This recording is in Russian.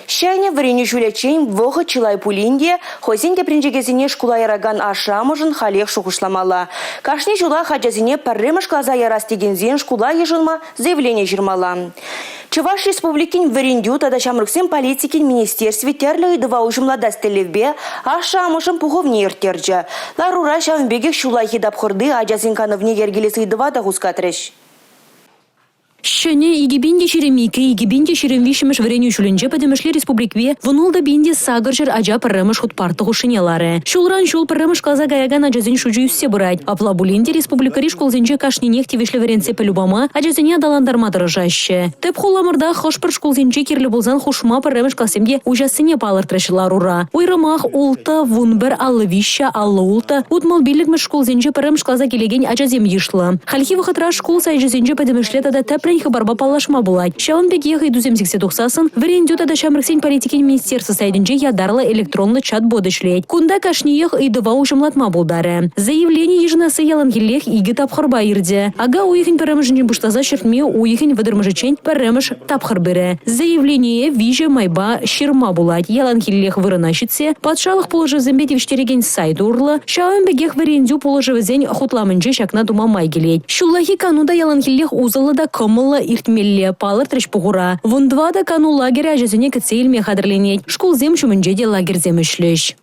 Шайне вареню жулячень вога чилай пулинде, хозин тепринчегезине шкула яраган ашамыжын халех шухушламала. Кашни жула хаджазине парремыш клаза ярастегензин шкула ежылма заявление жирмала. Чуваш республикин варендю тада шамрыксен политикин министерстве терлі идыва ужымлада стелевбе ашамышын пуховне ертерджа. Ларура шамбегек шула хидапхырды аджазинкановне ергелесі идыва да хускатрыш. Шане игибинде шеремике, игибинде шеремвишимеш вареню шулинже падемешле республикве внулда бинде сагаржер ажа парремеш хут партыгу шинеларе. Шулран шул парремеш клаза гаяган аджазин шуджу юссе бурать. Апла булинде республикари школзинже кашни нехти вишле варенце полюбама аджазине адаландарма дорожаще. Теп хуламырда хошпар школзинже кирлі болзан хушма парремеш классемге ужасыне палыртрыш ларура. Уйрамах улта вунбер аллывища аллы улта утмал билігмеш школзинже парремеш клаза келеген аджазим ешла. Хальхи вахатра школ сайжазинже падемешле тада теп хабарба паллашма булать. Шаунбек ехай дуземсиксе тухсасын, варендю тада шамрыксен политикин министерство сайдинже ядарла электронный чат бодышлеть. Кунда кашниех и дыва ужымлатма булдары. Заявление ежнасы ялангелех иги тапхарба ирде. Ага уехин парамыжынчен буштаза шертме уехин выдырмыжычен парамыж тапхарбере. Заявление виже майба ширма булать. Ялангелех вырынащице. Патшалых положив зембетевштереген сайт урла. Шаунбекех варендю положивзень хутламынче шакна дума майгелеть. Шуллахи кануда ялангелех узала да кому иртмелле палыртрыш пугура. Вон два да кану лагеря ажазыне кцейлме хадырленет. Школ зем шумынже де лагерь земешлеш.